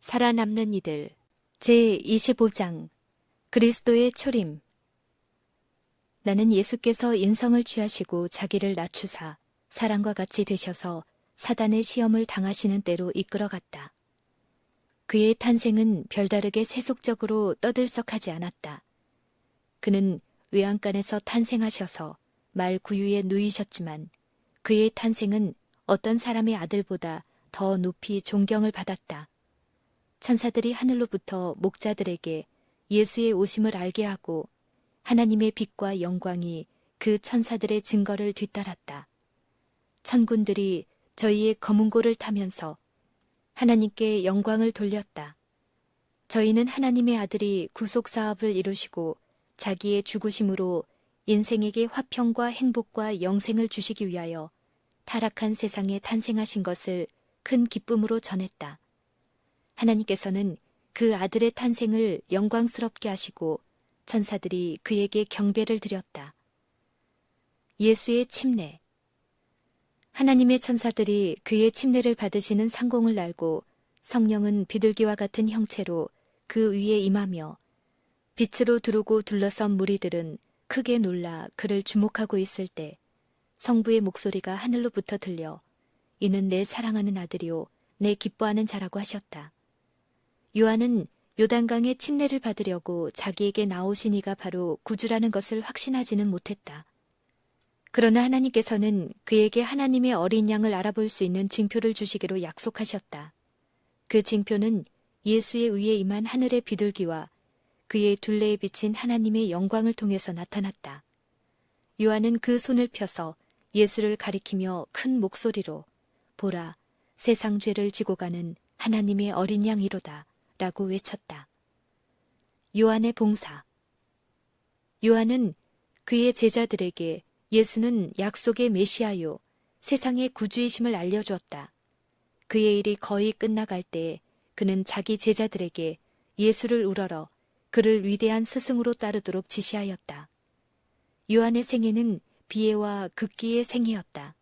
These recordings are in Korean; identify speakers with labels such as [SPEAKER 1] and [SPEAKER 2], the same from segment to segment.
[SPEAKER 1] 살아남는 이들 제25장 그리스도의 초림. 나는 예수께서 인성을 취하시고 자기를 낮추사 사람과 같이 되셔서 사단의 시험을 당하시는 때로 이끌어갔다. 그의 탄생은 별다르게 세속적으로 떠들썩하지 않았다. 그는 외양간에서 탄생하셔서 말 구유에 누이셨지만 그의 탄생은 어떤 사람의 아들보다 더 높이 존경을 받았다. 천사들이 하늘로부터 목자들에게 예수의 오심을 알게 하고 하나님의 빛과 영광이 그 천사들의 증거를 뒤따랐다. 천군들이 저희의 검은고를 타면서 하나님께 영광을 돌렸다. 저희는 하나님의 아들이 구속사업을 이루시고 자기의 죽으심으로 인생에게 화평과 행복과 영생을 주시기 위하여 타락한 세상에 탄생하신 것을 큰 기쁨으로 전했다. 하나님께서는 그 아들의 탄생을 영광스럽게 하시고 천사들이 그에게 경배를 드렸다. 예수의 침례. 하나님의 천사들이 그의 침례를 받으시는 상공을 날고 성령은 비둘기와 같은 형체로 그 위에 임하며 빛으로 두르고 둘러선 무리들은 크게 놀라 그를 주목하고 있을 때 성부의 목소리가 하늘로부터 들려 이는 내 사랑하는 아들이요 내 기뻐하는 자라고 하셨다. 요한은 요단강의 침례를 받으려고 자기에게 나오신 이가 바로 구주라는 것을 확신하지는 못했다. 그러나 하나님께서는 그에게 하나님의 어린 양을 알아볼 수 있는 징표를 주시기로 약속하셨다. 그 징표는 예수의 위에 임한 하늘의 비둘기와 그의 둘레에 비친 하나님의 영광을 통해서 나타났다. 요한은 그 손을 펴서 예수를 가리키며 큰 목소리로 보라, 세상 죄를 지고 가는 하나님의 어린 양이로다 라고 외쳤다. 요한의 봉사. 요한은 그의 제자들에게 예수는 약속의 메시아요, 세상의 구주이심을 알려주었다. 그의 일이 거의 끝나갈 때 그는 자기 제자들에게 예수를 우러러 그를 위대한 스승으로 따르도록 지시하였다. 요한의 생애는 비애와 극기의 생애였다.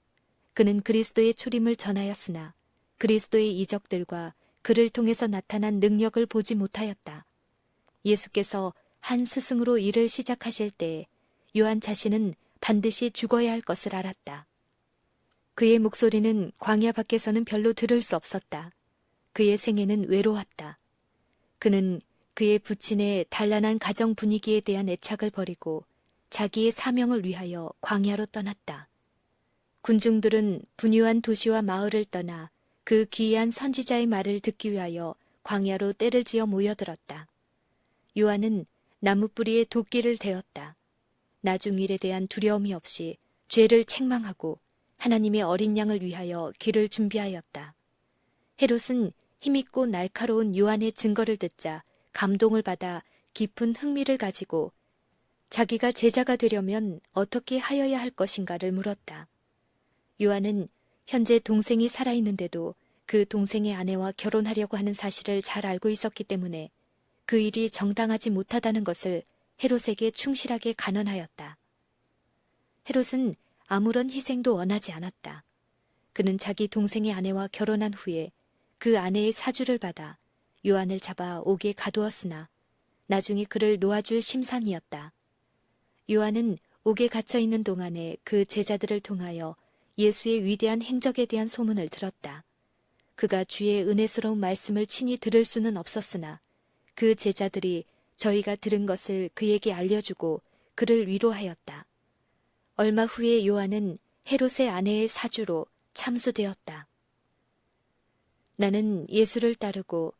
[SPEAKER 1] 그는 그리스도의 초림을 전하였으나 그리스도의 이적들과 그를 통해서 나타난 능력을 보지 못하였다. 예수께서 한 스승으로 일을 시작하실 때 요한 자신은 반드시 죽어야 할 것을 알았다. 그의 목소리는 광야 밖에서는 별로 들을 수 없었다. 그의 생애는 외로웠다. 그는 그의 부친의 단란한 가정 분위기에 대한 애착을 버리고 자기의 사명을 위하여 광야로 떠났다. 군중들은 분유한 도시와 마을을 떠나 그 귀한 선지자의 말을 듣기 위하여 광야로 떼를 지어 모여들었다. 요한은 나무뿌리에 도끼를 대었다. 나중 일에 대한 두려움이 없이 죄를 책망하고 하나님의 어린 양을 위하여 길을 준비하였다. 헤롯은 힘있고 날카로운 요한의 증거를 듣자 감동을 받아 깊은 흥미를 가지고 자기가 제자가 되려면 어떻게 하여야 할 것인가를 물었다. 요한은 현재 동생이 살아있는데도 그 동생의 아내와 결혼하려고 하는 사실을 잘 알고 있었기 때문에 그 일이 정당하지 못하다는 것을 헤롯에게 충실하게 간언하였다. 헤롯은 아무런 희생도 원하지 않았다. 그는 자기 동생의 아내와 결혼한 후에 그 아내의 사주를 받아 요한을 잡아 옥에 가두었으나 나중에 그를 놓아줄 심산이었다. 요한은 옥에 갇혀 있는 동안에 그 제자들을 통하여 예수의 위대한 행적에 대한 소문을 들었다. 그가 주의 은혜스러운 말씀을 친히 들을 수는 없었으나 그 제자들이 저희가 들은 것을 그에게 알려주고 그를 위로하였다. 얼마 후에 요한은 헤롯의 아내의 사주로 참수되었다. 나는 예수를 따르고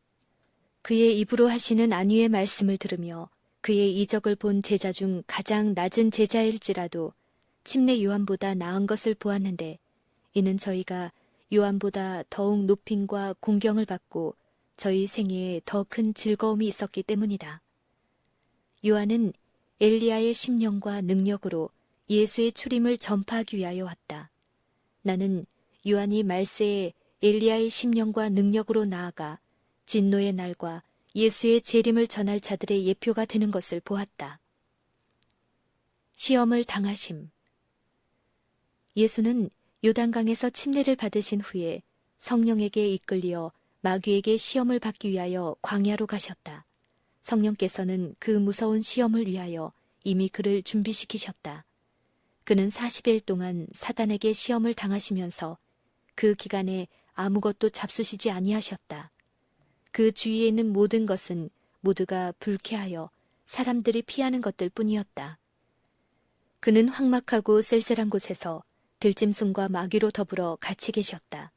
[SPEAKER 1] 그의 입으로 하시는 안위의 말씀을 들으며 그의 이적을 본 제자 중 가장 낮은 제자일지라도 침례 요한보다 나은 것을 보았는데 이는 저희가 요한보다 더욱 높임과 공경을 받고 저희 생애에 더 큰 즐거움이 있었기 때문이다. 요한은 엘리야의 심령과 능력으로 예수의 출임을 전파하기 위하여 왔다. 나는 요한이 말세에 엘리야의 심령과 능력으로 나아가 진노의 날과 예수의 재림을 전할 자들의 예표가 되는 것을 보았다. 시험을 당하심. 예수는 요단강에서 침례를 받으신 후에 성령에게 이끌려 마귀에게 시험을 받기 위하여 광야로 가셨다. 성령께서는 그 무서운 시험을 위하여 이미 그를 준비시키셨다. 그는 40일 동안 사단에게 시험을 당하시면서 그 기간에 아무것도 잡수시지 아니하셨다. 그 주위에 있는 모든 것은 모두가 불쾌하여 사람들이 피하는 것들 뿐이었다. 그는 황막하고 쓸쓸한 곳에서 들짐승과 마귀로 더불어 같이 계셨다.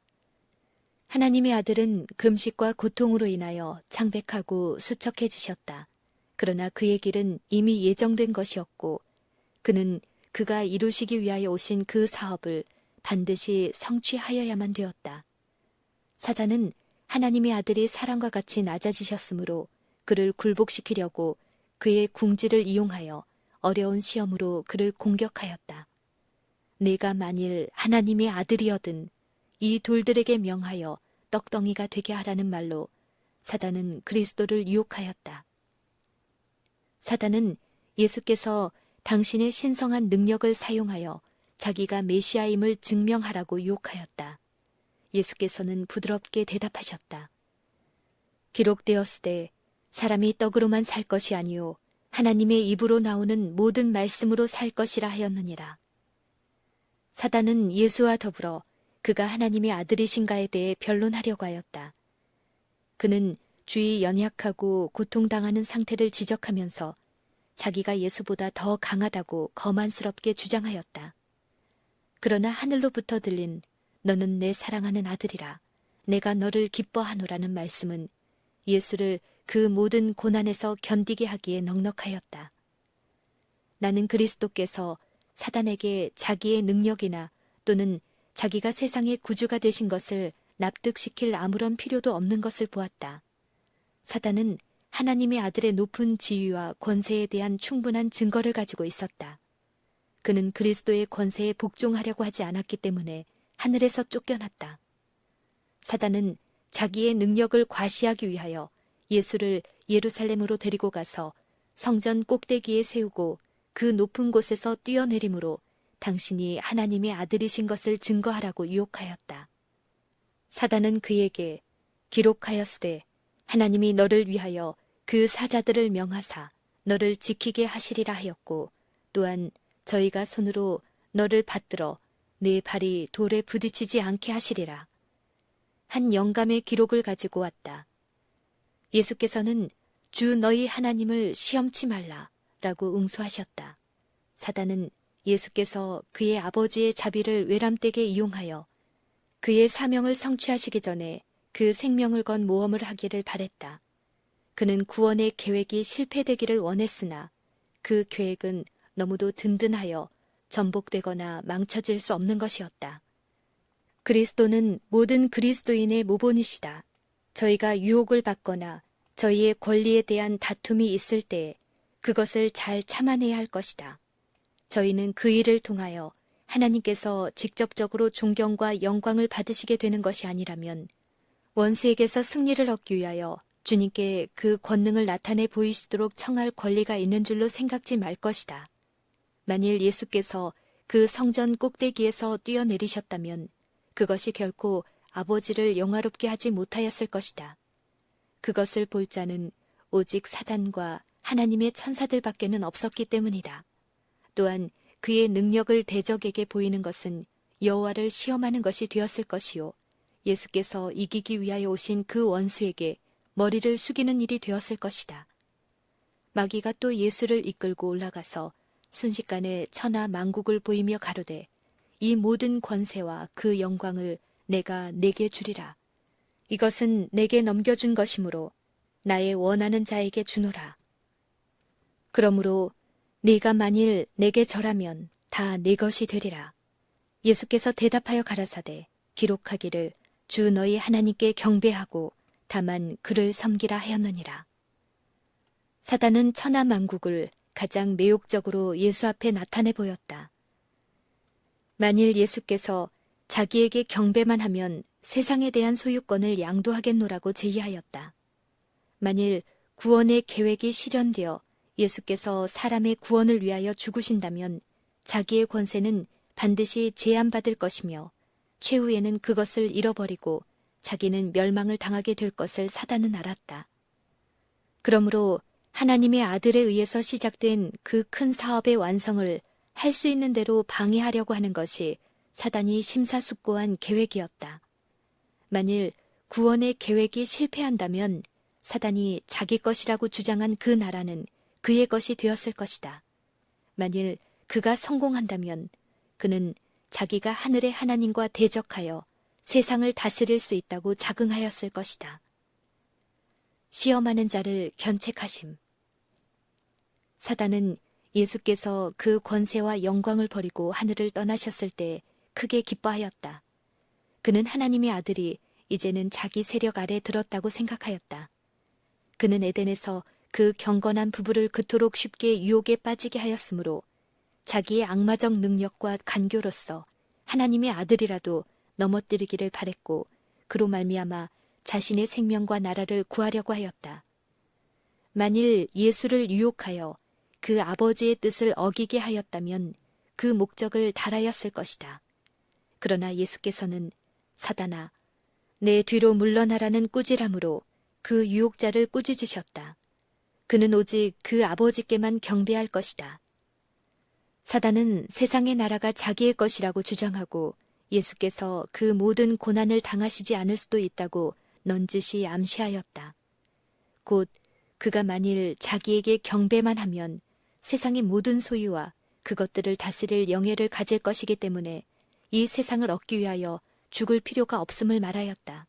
[SPEAKER 1] 하나님의 아들은 금식과 고통으로 인하여 창백하고 수척해지셨다. 그러나 그의 길은 이미 예정된 것이었고 그는 그가 이루시기 위하여 오신 그 사업을 반드시 성취하여야만 되었다. 사단은 하나님의 아들이 사람과 같이 낮아지셨으므로 그를 굴복시키려고 그의 궁지를 이용하여 어려운 시험으로 그를 공격하였다. 내가 만일 하나님의 아들이어든 이 돌들에게 명하여 떡덩이가 되게 하라는 말로 사단은 그리스도를 유혹하였다. 사단은 예수께서 당신의 신성한 능력을 사용하여 자기가 메시아임을 증명하라고 유혹하였다. 예수께서는 부드럽게 대답하셨다. 기록되었으되 사람이 떡으로만 살 것이 아니요 하나님의 입으로 나오는 모든 말씀으로 살 것이라 하였느니라. 사단은 예수와 더불어 그가 하나님의 아들이신가에 대해 변론하려고 하였다. 그는 주의 연약하고 고통당하는 상태를 지적하면서 자기가 예수보다 더 강하다고 거만스럽게 주장하였다. 그러나 하늘로부터 들린 너는 내 사랑하는 아들이라 내가 너를 기뻐하노라는 말씀은 예수를 그 모든 고난에서 견디게 하기에 넉넉하였다. 나는 그리스도께서 사단에게 자기의 능력이나 또는 자기가 세상의 구주가 되신 것을 납득시킬 아무런 필요도 없는 것을 보았다. 사단은 하나님의 아들의 높은 지위와 권세에 대한 충분한 증거를 가지고 있었다. 그는 그리스도의 권세에 복종하려고 하지 않았기 때문에 하늘에서 쫓겨났다. 사단은 자기의 능력을 과시하기 위하여 예수를 예루살렘으로 데리고 가서 성전 꼭대기에 세우고 그 높은 곳에서 뛰어내림으로 당신이 하나님의 아들이신 것을 증거하라고 유혹하였다. 사단은 그에게 기록하였으되 하나님이 너를 위하여 그 사자들을 명하사 너를 지키게 하시리라 하였고 또한 저희가 손으로 너를 받들어 네 발이 돌에 부딪히지 않게 하시리라. 한 영감의 기록을 가지고 왔다. 예수께서는 주 너희 하나님을 시험치 말라 라고 응수하셨다. 사단은 예수께서 그의 아버지의 자비를 외람되게 이용하여 그의 사명을 성취하시기 전에 그 생명을 건 모험을 하기를 바랬다. 그는 구원의 계획이 실패되기를 원했으나 그 계획은 너무도 든든하여 전복되거나 망쳐질 수 없는 것이었다. 그리스도는 모든 그리스도인의 모본이시다. 저희가 유혹을 받거나 저희의 권리에 대한 다툼이 있을 때 그것을 잘 참아내야 할 것이다. 저희는 그 일을 통하여 하나님께서 직접적으로 존경과 영광을 받으시게 되는 것이 아니라면 원수에게서 승리를 얻기 위하여 주님께 그 권능을 나타내 보이시도록 청할 권리가 있는 줄로 생각지 말 것이다. 만일 예수께서 그 성전 꼭대기에서 뛰어내리셨다면 그것이 결코 아버지를 영화롭게 하지 못하였을 것이다. 그것을 볼 자는 오직 사단과 하나님의 천사들밖에는 없었기 때문이다. 또한 그의 능력을 대적에게 보이는 것은 여호와를 시험하는 것이 되었을 것이요 예수께서 이기기 위하여 오신 그 원수에게 머리를 숙이는 일이 되었을 것이다. 마귀가 또 예수를 이끌고 올라가서 순식간에 천하 만국을 보이며 가로되 이 모든 권세와 그 영광을 내가 네게 주리라. 이것은 내게 넘겨준 것이므로 나의 원하는 자에게 주노라. 그러므로 네가 만일 내게 절하면 다 네 것이 되리라. 예수께서 대답하여 가라사대 기록하기를 주 너희 하나님께 경배하고 다만 그를 섬기라 하였느니라. 사단은 천하 만국을 가장 매혹적으로 예수 앞에 나타내 보였다. 만일 예수께서 자기에게 경배만 하면 세상에 대한 소유권을 양도하겠노라고 제의하였다. 만일 구원의 계획이 실현되어 예수께서 사람의 구원을 위하여 죽으신다면 자기의 권세는 반드시 제한받을 것이며 최후에는 그것을 잃어버리고 자기는 멸망을 당하게 될 것을 사단은 알았다. 그러므로 하나님의 아들에 의해서 시작된 그 큰 사업의 완성을 할 수 있는 대로 방해하려고 하는 것이 사단이 심사숙고한 계획이었다. 만일 구원의 계획이 실패한다면 사단이 자기 것이라고 주장한 그 나라는 그의 것이 되었을 것이다. 만일 그가 성공한다면 그는 자기가 하늘의 하나님과 대적하여 세상을 다스릴 수 있다고 자긍하였을 것이다. 시험하는 자를 견책하심. 사단은 예수께서 그 권세와 영광을 버리고 하늘을 떠나셨을 때 크게 기뻐하였다. 그는 하나님의 아들이 이제는 자기 세력 아래 들었다고 생각하였다. 그는 에덴에서 그 경건한 부부를 그토록 쉽게 유혹에 빠지게 하였으므로 자기의 악마적 능력과 간교로서 하나님의 아들이라도 넘어뜨리기를 바랬고 그로 말미암아 자신의 생명과 나라를 구하려고 하였다. 만일 예수를 유혹하여 그 아버지의 뜻을 어기게 하였다면 그 목적을 달하였을 것이다. 그러나 예수께서는 사단아, 내 뒤로 물러나라는 꾸지람으로 그 유혹자를 꾸짖으셨다. 그는 오직 그 아버지께만 경배할 것이다. 사단은 세상의 나라가 자기의 것이라고 주장하고 예수께서 그 모든 고난을 당하시지 않을 수도 있다고 넌지시 암시하였다. 곧 그가 만일 자기에게 경배만 하면 세상의 모든 소유와 그것들을 다스릴 영예를 가질 것이기 때문에 이 세상을 얻기 위하여 죽을 필요가 없음을 말하였다.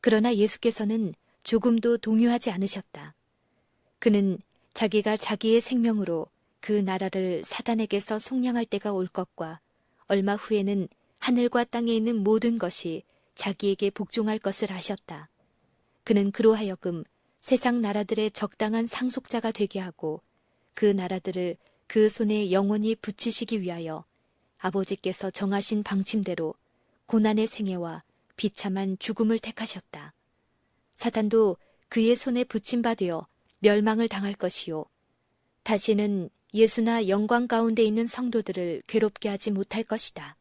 [SPEAKER 1] 그러나 예수께서는 조금도 동요하지 않으셨다. 그는 자기가 자기의 생명으로 그 나라를 사단에게서 속량할 때가 올 것과 얼마 후에는 하늘과 땅에 있는 모든 것이 자기에게 복종할 것을 아셨다. 그는 그로 하여금 세상 나라들의 적당한 상속자가 되게 하고 그 나라들을 그 손에 영원히 붙이시기 위하여 아버지께서 정하신 방침대로 고난의 생애와 비참한 죽음을 택하셨다. 사단도 그의 손에 붙임 바 되어 멸망을 당할 것이요. 다시는 예수나 영광 가운데 있는 성도들을 괴롭게 하지 못할 것이다.